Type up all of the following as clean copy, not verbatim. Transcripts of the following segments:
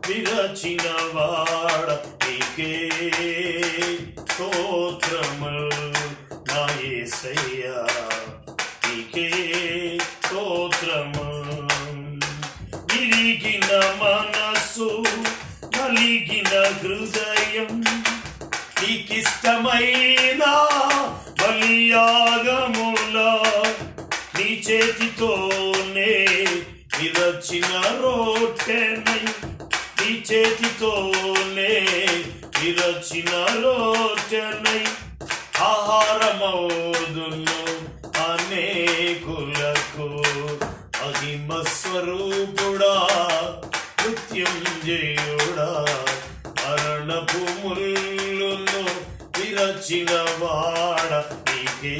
విరచిన వాడ నీకే స్తోత్రములు నా యేసయ్యా నీకే స్తోత్రములు. విరిగిన మనసు నలిగిన హృదయం నీకిష్టమైన బలియాగములా నీ చేతితోనే విరచిన రొట్టెనై నీ చేతితోనే విరచిన రొట్టెనై ఆహారమౌదును అనేకులకు. మహిమ స్వరూపుడా మృత్యుంజయుడా మరణపు ముల్లును విరచిన వాడ నీకే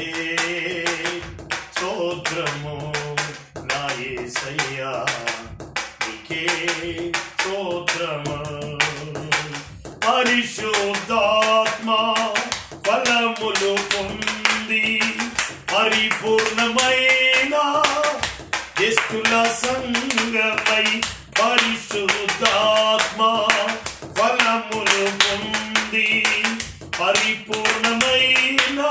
స్తోత్రము నా యేసయ్యా నీకే స్తోత్రము. పరిశుద్ధాత్మ ఫలములు పొంది పరిపూర్ణమైన జ్యేష్ఠుల సంగమై పరిశుద్ధాత్మ ఫలములు పొంది పరిపూర్ణమైన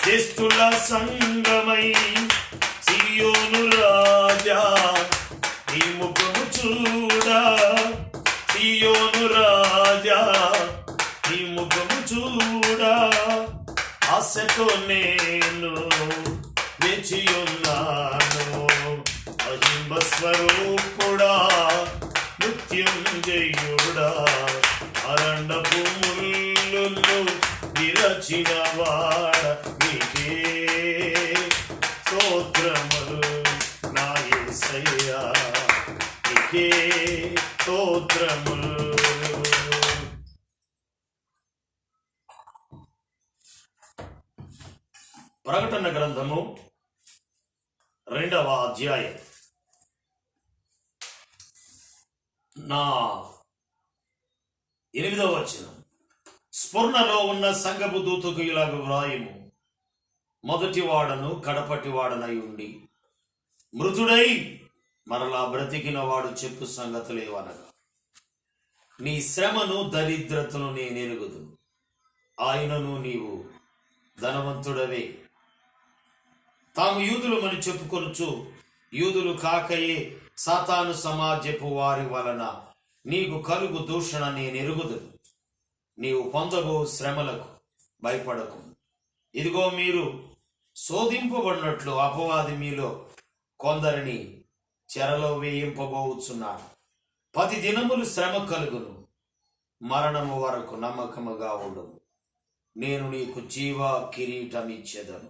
జ్యేష్ఠుల సంగమై సియోను రాజా నీ ముఖము చూడా సియోను రాజా నీ ముఖము చూడా ఆశతో నేను వేచియున్నాను. మహిమ స్వరూపుడా మృత్యుంజయుడా మరణపు ముల్లును విరచిన వాడ నీకే స్తోత్రములు నా యేసయ్యా నీకే స్తోత్రములు. ప్రకటన గ్రంథము 2వ అధ్యాయం నా 8వ వచనం. స్ఫురణలో ఉన్న సంఘపు దూతకు ఇలాగ వ్రాయము, మొదటి వాడను కడపటి వాడనై ఉండి మృతుడై మరలా బ్రతికిన వాడు చెప్పు సంగతులేవనగా, నీ శ్రమను దరిద్రతను నేనెరుగుదు, ఆయనను నీవు ధనవంతుడవే. తాము యూదులమని చెప్పుకొనుచు యూదులు కాకయే సాతాను సమాజపు వారి వలన నీకు కలుగు దూషణ నేనెరుగుదు. నీవు పొందబో శ్రమలకు భయపడకు. ఇదిగో మీరు శోధింపబడినట్లు అపవాది మీలో కొందరిని చెరలో వేయింపబోచున్నాడు. 10 దినములు శ్రమ కలుగును, మరణము వరకు నమ్మకముగా ఉండు. నేను నీకు జీవ కిరీటమిచ్చెదను.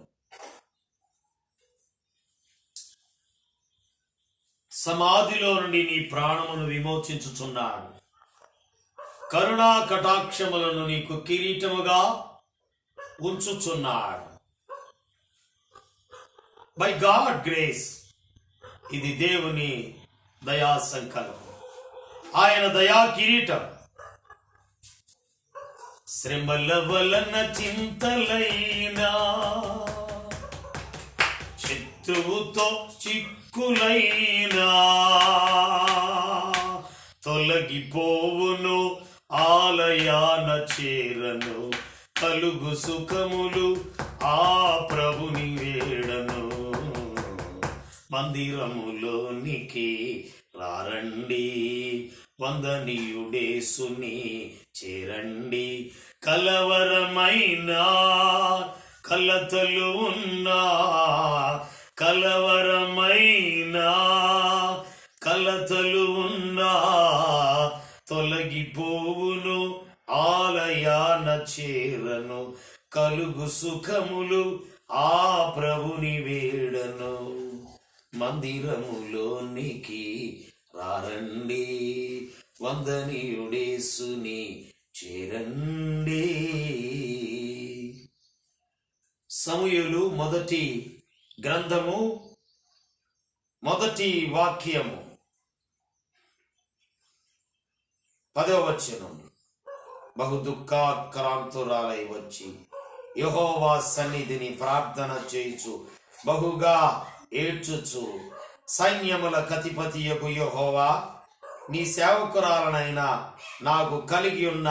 సమాధిలో నుండి నీ ప్రాణమును విమోచించుచున్నాడు. కరుణా కటాక్షములను నీకు కిరీటముగా ఉంచుచున్నాడు. బై గాడ్ గ్రేస్, ఇది దేవుని దయా సంకల్పం, ఆయన దయా కిరీటం. శ్రమల వలన చింతలైనా శత్రువుతో చిక్కులైనా తొలగిపోవును, ఆలయాన చేరను. కలుగు సుఖములు ఆ ప్రభుని వేడను. మందిరములోనికి రారండి, వందనీయుడేసుని చేరండి. కలవరమైన కలతలు ఉన్నా, కలవరమైన కలతలు ఉన్నా తొలగిపోవును, ఆలయాన చేరను. కలుగు సుఖములు ఆ ప్రభుని వేడను. మందిరములోనికి రారండి, వందనీయుడేసుని చేరండి. సమూయేలు మొదటి గ్రంథము 1వ వాక్యము 10వ వచనం. బహు దుఃఖాక్రాంతురాలై వచ్చి యెహోవా సన్నిధిని ప్రార్థన చేయుచు బహుగా ఏడ్చుచు, సైన్యముల కధిపతియగు యెహోవా నీ సేవకురాలనైనా నాకు కలిగి ఉన్న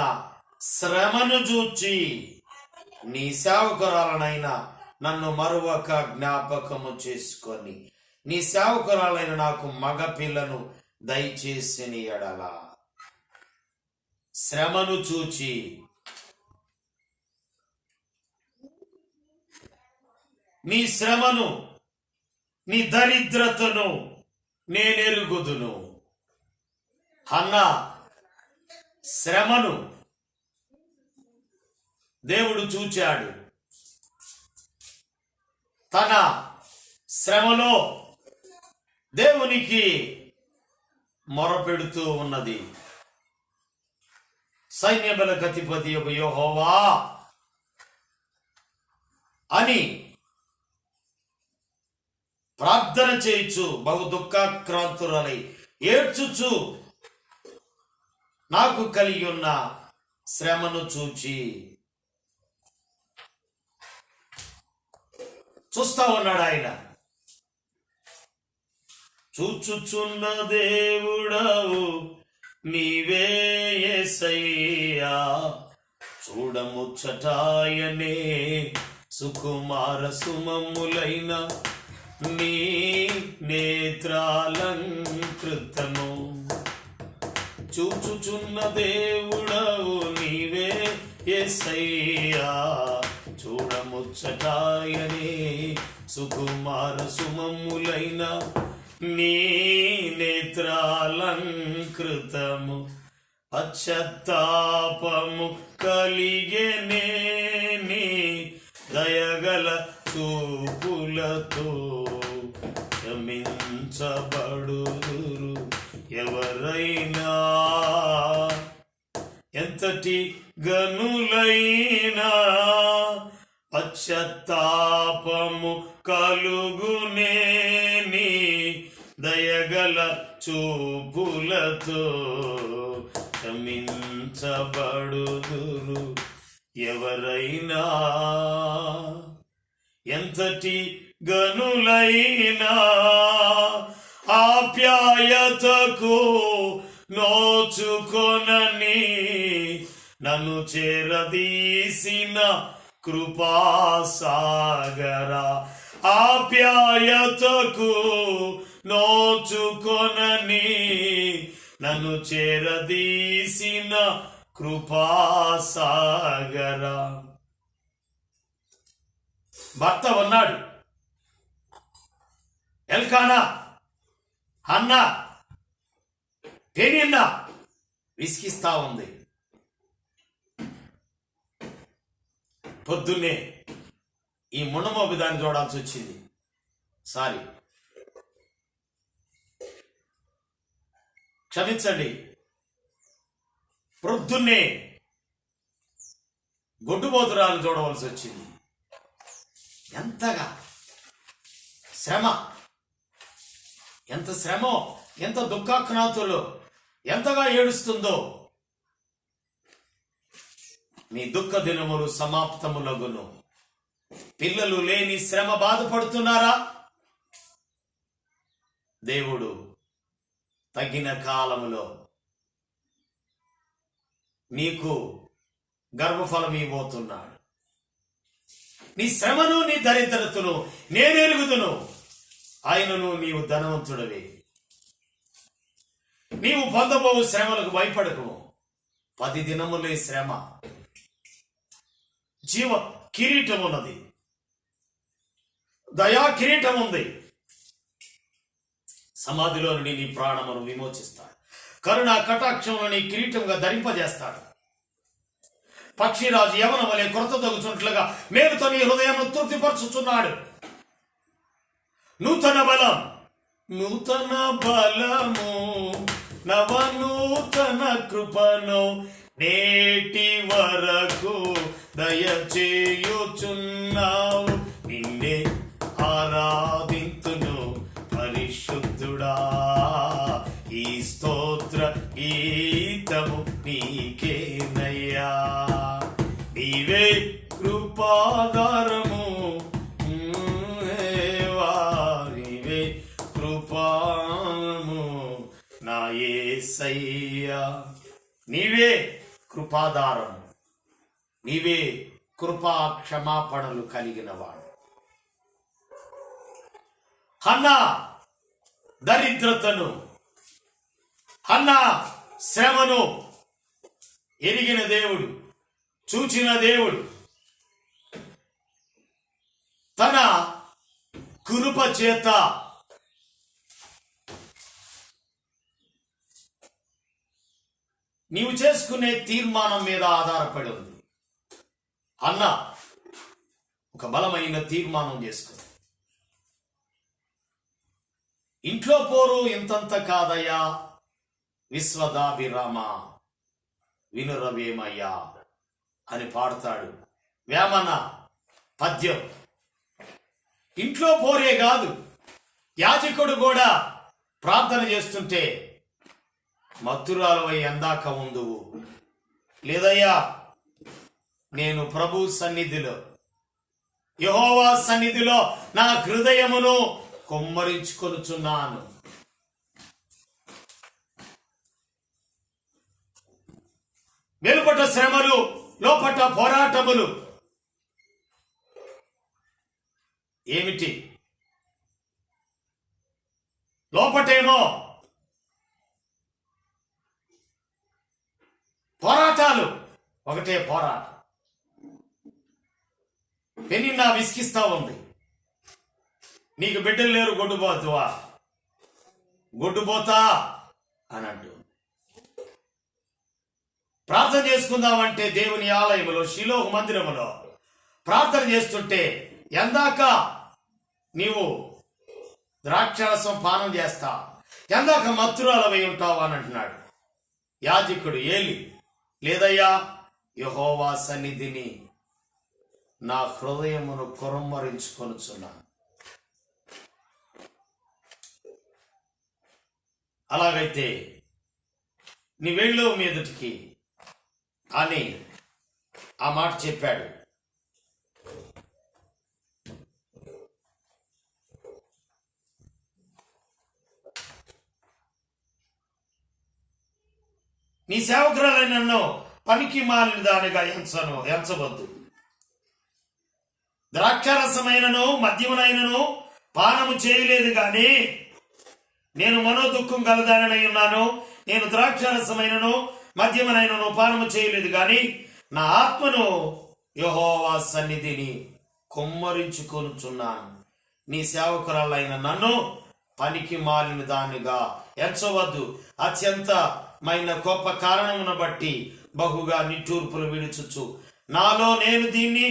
శ్రమను చూచి నీ సేవకురాలనైనా నన్ను మరొక జ్ఞాపకము చేసుకొని నీ సేవకురాలైన నాకు మగ పిల్లను దయచేసిన ఎడల. శ్రమను చూచి నీ శ్రమను నీ దరిద్రతను నేనెరుగుదును. హన్నా శ్రమను దేవుడు చూచాడు. తన శ్రమలో దేవునికి మొరపెడుతూ ఉన్నది. సైన్యములకు అధిపతి యెహోవా అని ప్రార్థన చేయుచు బహు దుఃఖాక్రాంతురాలై ఏడ్చుచు నాకు కలిగి ఉన్న శ్రమను చూస్తా ఉన్నాడు ఆయన. చూచుచున్న దేవుడవు నీవే యేసయ్యా, చూడముచ్చటాయనే సుకుమార సుమములైన నీ నేత్రాలంకృతము. చూచుచున్న దేవుడవు నీవే యేసయ్యా, చూడముచ్చటాయనే సుకుమార సుమములైన నీ నేత్రాలంకృతము. పశ్చాత్తాపము కలిగెనే నీ దయగల చూపులతో క్షమించబడుదురు ఎవరైనా. ఎంతటి గనులైనా పశ్చాత్తాపము కలుగునే నీ దయగల చూపులతో క్షమించబడుదురు ఎవరైనా. ఎంతటి గనులైనా ఆప్యాయతకు నోచుకొనని నన్ను చేరదీసిన కృపాసాగర. ఆప్యాయతకు నోచుకొనని నన్ను చేరదీసిన కృపాసాగర. భర్త ఉన్నాడు, ఎల్కానా, హన్నా, పెనిన్నా విసిగిస్తా ఉంది. పొద్దున్నే ఈ మునమోబి దాన్ని చూడాల్సి వచ్చింది. సారీ, క్షమించండి. పొద్దున్నే గొడ్డుబోతురాలు చూడవలసి వచ్చింది. ఎంతగా శ్రమ, ఎంత శ్రమో, ఎంత దుఃఖాక్రాంతులో ఎంతగా ఏడుస్తుందో. నీ దుఃఖ దినములు సమాప్తములగును. పిల్లలు లేని శ్రమ బాధపడుతున్నారా? దేవుడు తగిన కాలములో నీకు గర్భఫలం ఇవ్వబోతున్నాడు. నీ శ్రమను నీ దరిద్రతను నేనెరుగుదును. ఆయనను నీవు ధనవంతుడవే. నీవు పొందబోవు శ్రమలకు భయపడకు. 10 దినములే శ్రమ. జీవ కిరీటం ఉన్నది, దయా కిరీటం ఉంది. సమాధిలో నుండి నీ ప్రాణమును విమోచిస్తాడు. కరుణ కటాక్షమును నీ కిరీటంగా ధరింపజేస్తాడు. పక్షిరాజు యవన వలె కొరత తగ్గుచున్నట్లుగా మేలుతో నీ హృదయం తృప్తిపరచుచున్నాడు. నూతన బలం, నూతన బలము, నవనూతన కృపను నేటి వరకు దయచేయుచున్నావు. నిన్నే ఆరాధింతును పరిశుద్ధుడా. ఈ స్తోత్ర గీతము నీకేనయ్యా. నీవే కృపాధారము, నీవే కృపాము నా యేసయ్యా. హల్లెలూయా. నీవే కృపాధారం, నీవే కృపా క్షమాపణలు కలిగిన వాడు. హన్నా దరిద్రతను, హన్నా శ్రమను ఎరిగిన దేవుడు, చూచిన దేవుడు తన కృప చేత నీవు చేసుకునే తీర్మానం మీద ఆధారపడి ఉంది. అన్న ఒక బలమైన తీర్మానం చేసుకుంది. ఇంట్లో పోరు ఇంతంత కాదయ్యా, విశ్వదాభిరామ వినురవేమయ్యా అని పాడతాడు వేమన పద్యం. ఇంట్లో పోరే కాదు, యాజకుడు కూడా ప్రార్థన చేస్తుంటే మత్తురాలవై ఎందాక ఉందువు, లేదయ్యా నేను ప్రభు సన్నిధిలో, యెహోవా సన్నిధిలో నా హృదయమును కొమ్మరించుకొనుచున్నాను. వెలుపట శ్రమలు, లోపట పోరాటములు ఏమిటి? లోపటేమో పోరాటాలు, ఒకటే పోరాటం. పెనిన్నా విసికిస్తా ఉంది. నీకు బిడ్డలు లేరు, గొడ్డుపోతువా, గొడ్డుపోతా అని అంటూ ప్రార్థన చేసుకుందామంటే దేవుని ఆలయములో, షిలోహు మందిరములో ప్రార్థన చేస్తుంటే ఎందాక నీవు ద్రాక్షరసం పానం చేస్తా, ఎందాక మత్తురాలవై ఉంటావు అని అంటున్నాడు. యాజకుడు ఏలి, లేదయ్యా యెహోవా సన్నిధిని నా హృదయమును కొరమ్మరించుకొనుచున్నాను. అలాగైతే నీ వెళ్ళు మీదటికి అని ఆ మాట చెప్పాడు. నీ సేవకురాలైన నన్ను పనికి మాలిన దానిగా ఎంచవద్దు. ద్రాక్షారసమైనను మద్యమునైనను పానము చేయలేదు గాని నేను మనోదుఃఖం గలదానై ఉన్నాను. నేను ద్రాక్షారసమైనను మద్యమునైనను పానము చేయలేదు గాని నా ఆత్మను యెహోవా సన్నిధిని కొమ్మరించుకొనుచున్నాను. నీ సేవకురాలైన నన్ను పనికి మాలిన దానిగా ఎంచవద్దు. అత్యంతమైన గొప్ప కారణమును బట్టి బహుగా నిట్టూర్పులు విడుచుచు నాలో నేను దీన్ని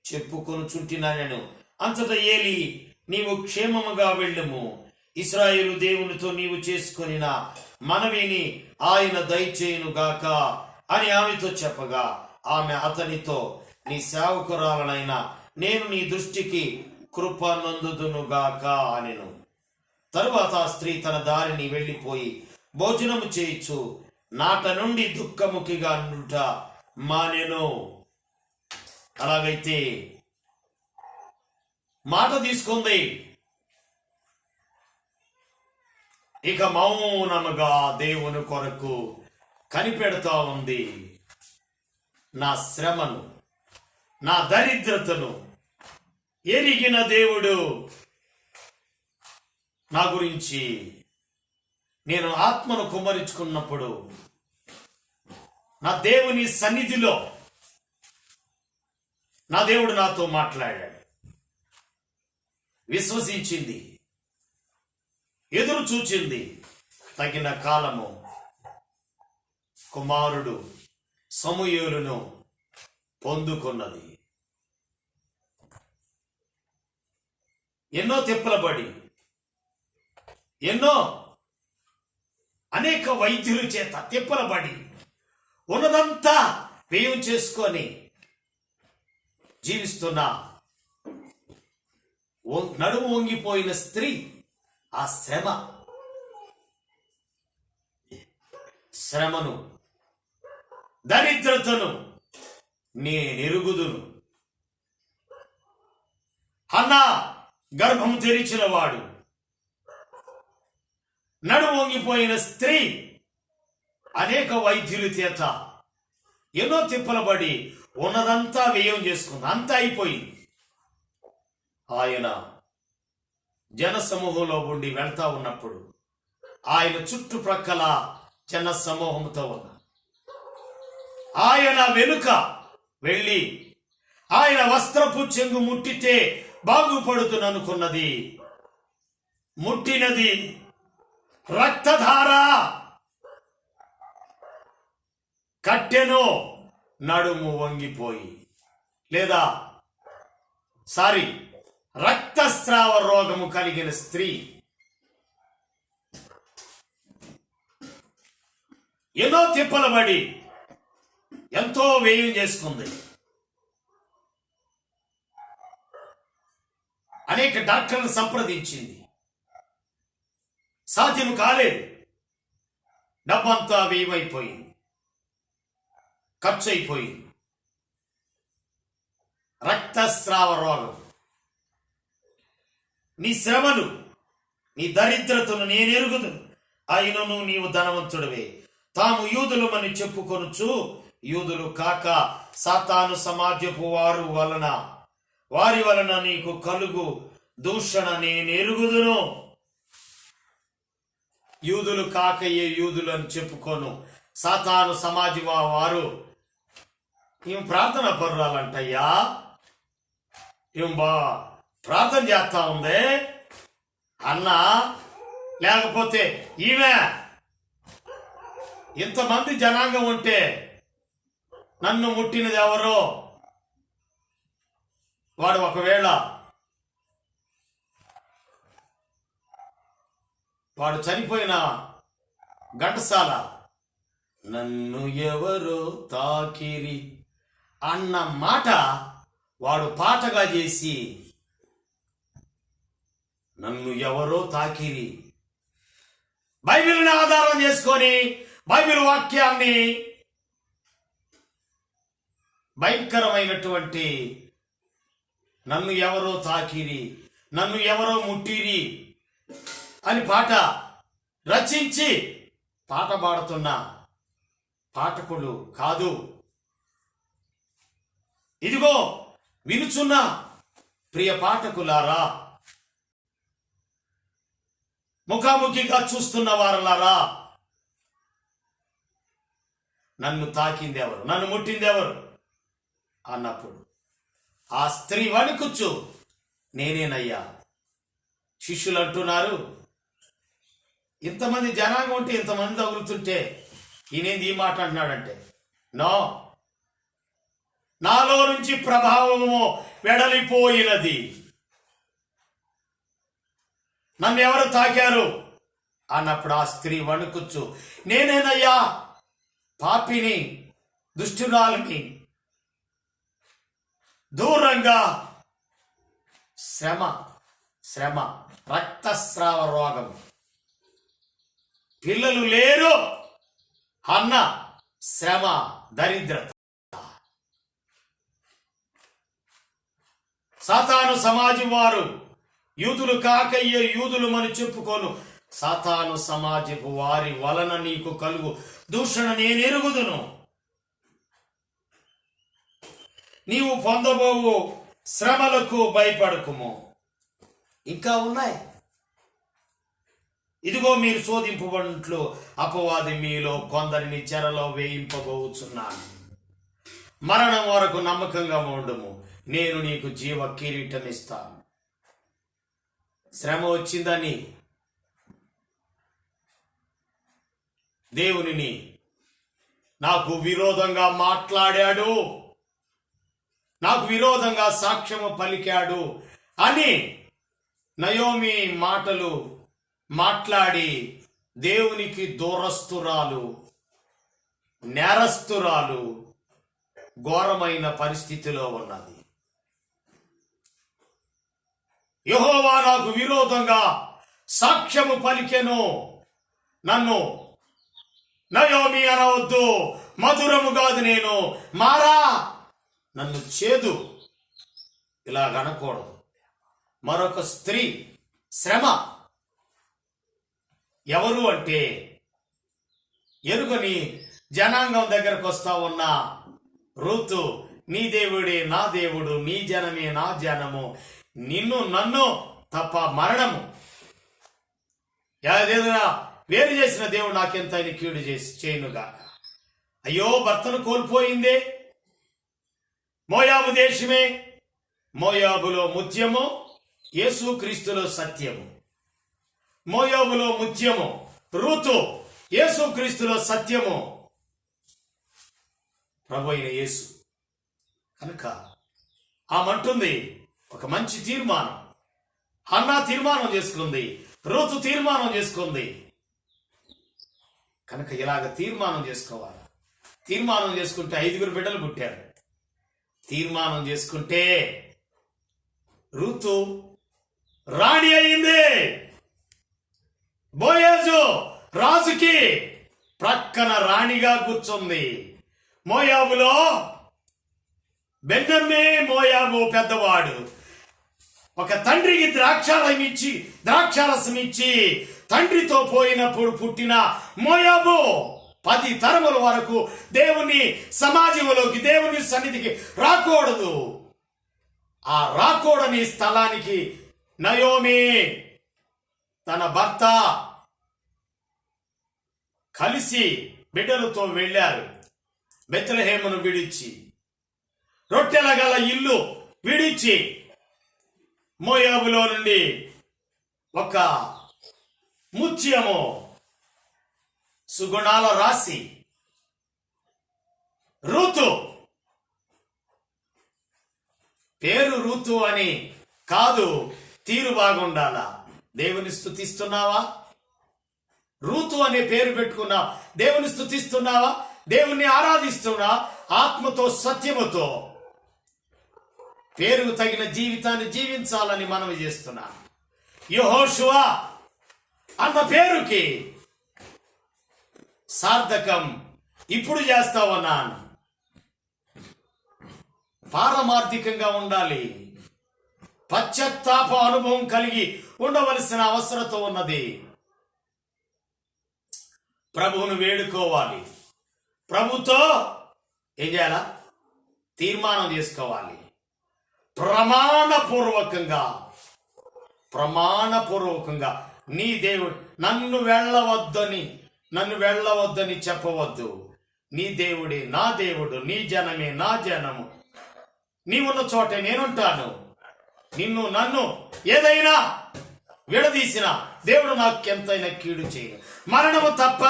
చెప్పుకొనుచుంటినానెను. అంతటా ఏలి, నీవు క్షేమముగా వెళ్ళుము, ఇశ్రాయేలు దేవునితో నీవు చేసుకొనిన మనవిని ఆయన దయచేయునుగాక అని ఆమెతో చెప్పగా, ఆమె అతనితో, నీ సేవకురాలనైనా నేను నీ దృష్టికి కృప నొందుదునుగాక అనెను. తరువాత ఆ స్త్రీ తన దారిని వెళ్ళిపోయి భోజనము చేయించు నాట నుండి దుఃఖముఖిగా నుంట మానెను. అలాగైతే మాట తీసుకుంది. ఇక మౌనముగా దేవుని కొరకు కనిపెడతా ఉంది. నా శ్రమను, నా దరిద్రతను ఎరిగిన దేవుడు నా గురించి నేను ఆత్మను కుమ్మరించుకున్నప్పుడు నా దేవుని సన్నిధిలో నా దేవుడు నాతో మాట్లాడాడు. విశ్వసించింది, ఎదురు చూచింది. తగిన కాలము కుమారుడు సమూయేలును పొందుకున్నది. ఎన్నో తిప్పలబడి, ఎన్నో అనేక వైద్యుల చేత తిప్పలబడి ఉన్నదంతా వ్యయం చేసుకొని జీవిస్తున్న నడుము వంగిపోయిన స్త్రీ ఆ శ్రమను, దరిద్రతను నేనెరుగుదును. హన్నా గర్భం తెరిచిన వాడు, నడుము వంగిపోయిన స్త్రీ అనేక వైద్యుల చేత ఎన్నో తిప్పలబడి ఉన్నదంతా వ్యయం చేసుకుంది, అంతా అయిపోయింది. ఆయన జన సమూహంలో ఉండి వెళ్తా ఉన్నప్పుడు ఆయన చుట్టుప్రక్కల జన సమూహంతో ఉన్నారు. ఆయన వెనుక వెళ్ళి ఆయన వస్త్రపు చెంగు ముట్టితే బాగుపడుతున్ననుకున్నది, ముట్టినది రక్తధార కట్టెను, నడుము వంగిపోయి లేదా రక్తస్రావ రోగము కలిగిన స్త్రీ ఎన్నో తిప్పలబడి ఎంతో వ్యయం చేసుకుంది. అనేక డాక్టర్లను సంప్రదించింది, సాధ్యం కాలేదు. డబ్బంతా వ్యయమైపోయింది, ఖర్చు అయిపోయింది. రక్తస్రావ రోగం. నీ శ్రమను, నీ దరిద్రతను నేనెరుగుదు, అయినను నీవు ధనవంతుడివే. తాము యూదులమని చెప్పుకొనుచు యూదులు కాక సాతాను సమాజపు వారి వలన నీకు కలుగు దూషణ నేనెరుగుదును. యూదులు కాక ఏ యూదులు అని చెప్పుకోను సాతాను సమాజం వారు ఏం ప్రార్థన పరురాలంటయ్యా, ఏం ప్రార్థన చేస్తా ఉంది అన్నా, లేకపోతే ఈమె ఇంతమంది జనాంగం ఉంటే నన్ను ముట్టినది ఎవరో, వాడు ఒకవేళ వాడు చనిపోయిన ఘంటసాల నన్ను ఎవరో తాకిరి అన్న మాట వాడు పాటగా చేసి నన్ను ఎవరో తాకిరి, బైబిల్ని ఆధారం చేసుకొని బైబిల్ వాక్యాన్ని భయంకరమైనటువంటి నన్ను ఎవరో తాకిరి, నన్ను ఎవరో ముట్టిరి అని పాట రచించి పాట పాడుతున్న పాఠకులు కాదు. ఇదిగో వినుచున్న ప్రియ పాఠకులారా, ముఖాముఖిగా చూస్తున్న వారలారా, నన్ను తాకింది ఎవరు, నన్ను ముట్టింది ఎవరు అన్నప్పుడు ఆ స్త్రీ వణుకుచ్చు నేనేనయ్యా. శిష్యులు అంటున్నారు, ఇంతమంది జనాంగం ఉంటే ఇంతమంది తగులుతుంటే ఈయనేంది ఈ మాట అంటున్నాడంటే, నో, నాలో నుంచి ప్రభావము వెడలిపోయినది. నన్ను ఎవరు తాకారు అన్నప్పుడు ఆ స్త్రీ వణుకుచ్చు నేనేనయ్యా, పాపిని, దుష్టురాలిని, దూరంగా శ్రమ రక్తస్రావ రోగం, పిల్లలు లేరు అన్న శ్రమ, దరిద్రత. సాతాను సమాజం వారు యూదులు కాక యూదులు అని చెప్పుకోను సాతాను సమాజపు వారి వలన నీకు కలుగు దూషణ నేనెరుగుదును. నీవు పొందబోవు శ్రమలకు భయపడకుము. ఇంకా ఉన్నాయి. ఇదిగో మీరు శోధింపబడినట్లు అపవాది మీలో కొందరిని చెరలో వేయింపబోచున్నాను. మరణం వరకు నమ్మకంగా ఉండుము, నేను నీకు జీవ కిరీటం ఇస్తాను. శ్రమ వచ్చిందని దేవునిని నాకు విరోధంగా మాట్లాడాడు, నాకు విరోధంగా సాక్ష్యము పలికాడు అని నయోమి మాటలు మాట్లాడి దేవునికి దూరస్తురాలు, నేరస్తురాలు ఘోరమైన పరిస్థితిలో ఉన్నది. యెహోవా నాకు విరోధంగా సాక్ష్యము పలికెను, నన్ను నయోమి అనవద్దు, మధురము కాదు నేను మారా, నన్ను చేదు ఇలాగనకూడదు. మరొక స్త్రీ శ్రమ ఎవరు అంటే ఎరుగని జనాంగం దగ్గరకు వస్తా ఉన్న రూతు, నీ దేవుడే నా దేవుడు, నీ జనమే నా జనము, నిన్ను నన్ను తప్ప మరణము ఏదైనా వేరు చేసిన దేవుడు నాకెంత ఆయన కీడు చేయనుగాక. అయ్యో భర్తను కోల్పోయిందే. మోయాబు దేశమే, మోయాబులో ముత్యము, యేసుక్రీస్తులో సత్యము. మోయాబులో ముత్యము రూతు, యేసుక్రీస్తులో సత్యము ప్రభు అయిన యేసు. కనుక ఆమంటుంది ఒక మంచి తీర్మానం. అన్నా తీర్మానం చేసుకుంది, రూతు తీర్మానం చేసుకుంది. కనుక ఇలాగ తీర్మానం చేసుకోవాలి. తీర్మానం చేసుకుంటే 5 బిడ్డలు పుట్టారు. తీర్మానం చేసుకుంటే రూతు రాణి అయింది. బోయేజు రాజుకి ప్రక్కన రాణిగా కూర్చుంది. మోయాబులో బెన్నమ్మే మోయాబు పెద్దవాడు. ఒక తండ్రికి ద్రాక్షారసం ఇచ్చి తండ్రితో పోయినప్పుడు పుట్టిన మోయాబు 10 తరముల వరకు దేవుని సమాజంలోకి, దేవుని సన్నిధికి రాకూడదు. ఆ రాకూడని స్థలానికి నయోమి తన భర్త కలిసి బిడ్డలతో వెళ్ళారు. బెత్లెహేమును విడిచి, రొట్టెల గల ఇల్లు విడిచి, మోయాబులో నుండి ఒక ముత్యము సుగుణాల రాశి రూతు. పేరు రూతు అని కాదు, తీరు బాగుండాలా. దేవుని స్తుతిస్తున్నావా? రూతు అనే పేరు పెట్టుకున్నావు, దేవుని స్తుతిస్తున్నావా? దేవుణ్ణి ఆరాధిస్తున్నా ఆత్మతో సత్యముతో. పేరుకు తగిన జీవితాన్ని జీవించాలని మనవి చేస్తున్నా. యెహోషువ అన్న పేరుకి సార్థకం ఇప్పుడు చేస్తావన్నాను. పారమార్థికంగా ఉండాలి. పశ్చాత్తాప అనుభవం కలిగి ఉండవలసిన అవసరత ఉన్నది. ప్రభువును వేడుకోవాలి. ప్రభుతో ఏం చేయాలా? తీర్మానం చేసుకోవాలి. ప్రమాణపూర్వకంగా నీ దేవుడు నన్ను వెళ్ళవద్దని చెప్పవద్దు. నీ దేవుడే నా దేవుడు, నీ జనమే నా జనము, నీవున్న చోటే నేనుంటాను. నిన్ను నన్ను ఏదైనా విడదీసిన దేవుడు నాకెంతైనా కీడు చేయను. మరణము తప్ప.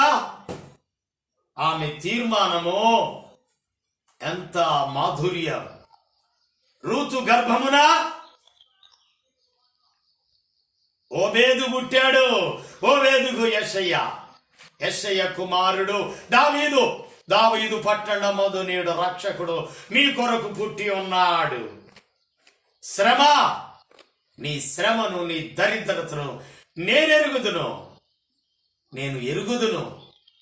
ఆమె తీర్మానము ఎంత మాధుర్యం. రూతు గర్భమున ఓబేదు పుట్టాడు. ఓబేదుకు యెషయ్య కుమారుడు దావీదు పట్టణమందు నేడు రక్షకుడు మీ కొరకు పుట్టి ఉన్నాడు. శ్రమ, నీ శ్రమను, నీ దరిద్రతను నేను ఎరుగుదును.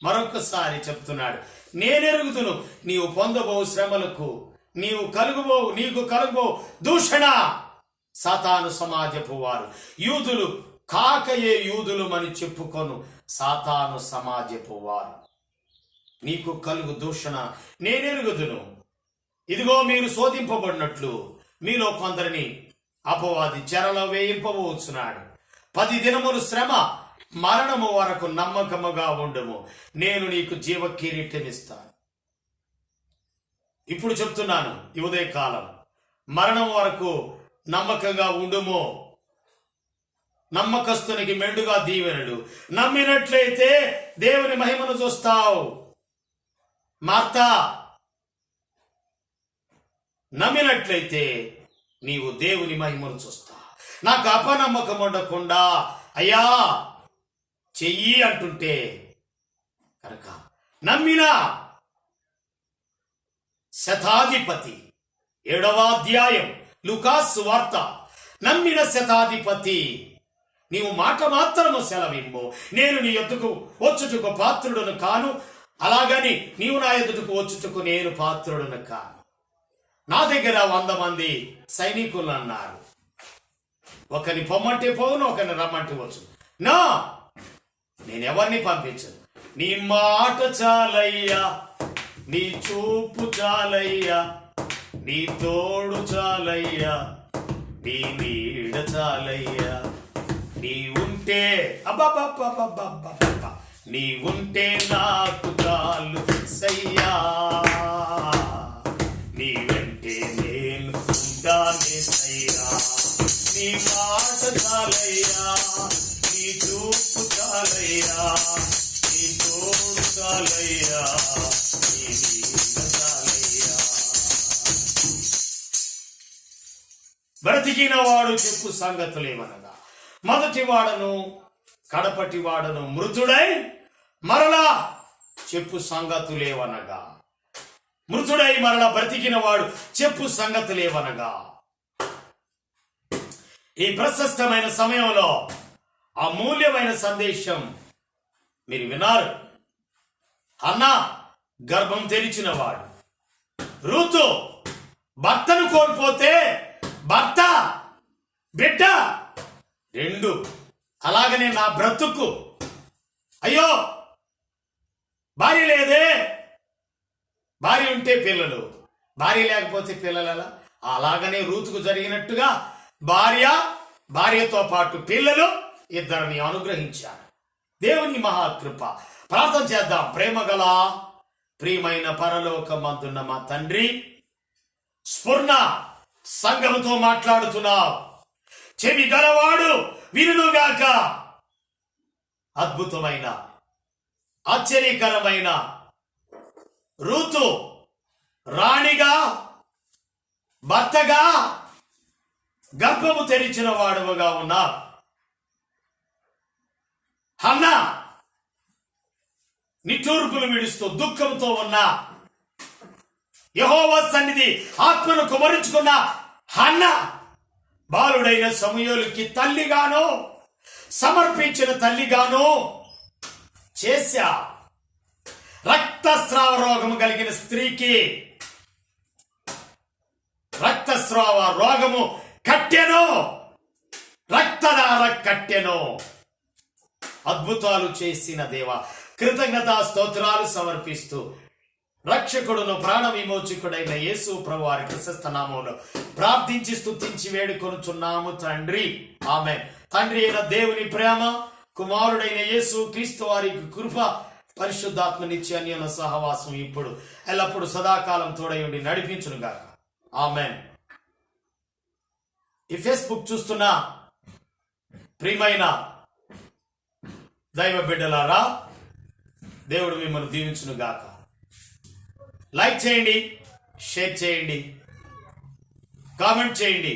మరొకసారి చెప్తున్నాడు, నేనెరుగుదును. నీవు పొందబో శ్రమలకు, నీకు కలుగుబో దూషణ. సాతాను సమాజపు వారు, యూదులు కాకయే యూదులమని చెప్పుకొను సాతాను సమాజపు వారు, నీకు కలుగు దూషణ నేనెరుగుదును. ఇదిగో మీరు శోధింపబడినట్లు మీలో కొందరిని అపవాది చెరలో వేయింపబోచున్నాడు. 10 దినములు శ్రమ, మరణము వరకు నమ్మకముగా ఉండుము, నేను నీకు జీవ కిరీటమిస్తాను. ఇప్పుడు చెప్తున్నాను, ఈ ఉదయకాలం మరణం వరకు నమ్మకంగా ఉండుము. నమ్మకస్తునికి మెండుగా దీవెనలు. నమ్మినట్లయితే దేవుని మహిమను చూస్తావు. మార్తా, నమ్మినట్లయితే నీవు దేవుని మహిమను చూస్తావు. నాకు అపనమ్మకం ఉండకుండా అయ్యా చెయ్యి అంటుంటే కనుక నమ్మిన శతాధిపతి 7వ అధ్యాయం లూకాసు వార్త. నమ్మిన శతాధిపతి, నీవు మాట మాత్రము సెలవిమ్ము, నేను నీ యొద్దకు వచ్చుటకు పాత్రుడును కాను, అలాగని నీవు నా ఎదుటకు వచ్చుటకు నేను పాత్రుడును కాను. నా దగ్గర 100 మంది సైనికులు అన్నారు. ఒకరిని పొమ్మంటే పోవును, ఒకరిని రమ్మంటే వచ్చు. నా నేనెవరిని పంపించను. నీ మాట చాలయ్యా, నీ చూపు చాలయ్యా, నీ తోడు చాలయ్యా, నీ నీడ చాలయ్యా. నీ ఉంటే అబ్బా నీ ఉంటే నాకు చాలు సయ్యా, నీ వెంటే నేను ఉంటానే సయ్యా. నీ మాట చాలయ్యా, నీ చూపు చాలయ్యా, నీ తోడు చాలయ్యా, నీ నీడ చాలయ్యా. బ్రతికిన వాడు చెప్పు సంగతులేమనగా, మొదటి వాడను కడపటి వాడను మృతుడై మరలా చెప్పు సంగతులేవనగా. మృతుడై మరలా బ్రతికిన వాడు చెప్పు సంగతులేవనగా. ఈ ప్రశస్తమైన సమయంలో అమూల్యమైన సందేశం మీరు విన్నారు. అన్నా గర్భం తెరిచిన వాడు, రూతు భర్తను కోల్పోతే భర్త బిడ్డ రెండు. అలాగనే నా బ్రతుకు, అయ్యో భార్య లేదే, భార్య ఉంటే పిల్లలు, భార్య లేకపోతే పిల్లల. అలాగనే రూతుకు జరిగినట్టుగా భార్యతో పాటు పిల్లలు ఇద్దరిని అనుగ్రహించారు. దేవుని మహాకృప. ప్రార్థన చేద్దాం. ప్రేమగల ప్రియమైన పరలోకమందున్న మా తండ్రి, స్ఫురణ సంఘముతో మాట్లాడుతున్నావు. చెవి గలవాడు వినుగాక. అద్భుతమైన ఆశ్చర్యకరమైన రూతు రాణిగా భర్తగా గర్భము తెరిచిన వాడుగా ఉన్నా. హన్నా నిట్టూర్పులు విడుస్తూ దుఃఖంతో ఉన్నా. యెహోవా సన్నిధి ఆత్మను కుమరించుకున్న హన్నా బాలుడైన సమూయేలుకి తల్లిగాను సమర్పించిన తల్లిగాను చేశా. రక్తస్రావ రోగము కలిగిన స్త్రీకి రక్తస్రావ రోగము కట్టెను, రక్తధార కట్టెను. అద్భుతాలు చేసిన దేవా, కృతజ్ఞతా స్తోత్రాలు సమర్పిస్తూ రక్షకుడును ప్రాణ విమోచకుడైన యేసు ప్రభు వారి ప్రశస్త నామములో ప్రార్థించి స్తుతించి వేడుకొనుచున్నాము తండ్రి, ఆమేన్. తండ్రి అయిన దేవుని ప్రేమ, కుమారుడైన యేసు క్రీస్తు వారి కృప, పరిశుద్ధాత్మ నిత్య అన్యోన్య సహవాసం ఇప్పుడు ఎల్లప్పుడు సదాకాలం తోడై ఉండి నడిపించును గాక, ఆమేన్. ఈ ఫేస్బుక్ చూస్తున్న ప్రియమైన దైవ బిడ్డలారా, దేవుడు మిమ్మల్ని దీవించును గాక. లైక్ చేయండి, షేర్ చేయండి, కామెంట్ చేయండి,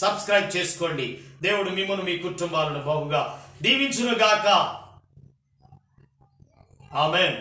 సబ్స్క్రైబ్ చేసుకోండి. దేవుడు మిమ్మల్ని మీ కుటుంబాలను బహుగా దీవించును గాక, ఆమేన్.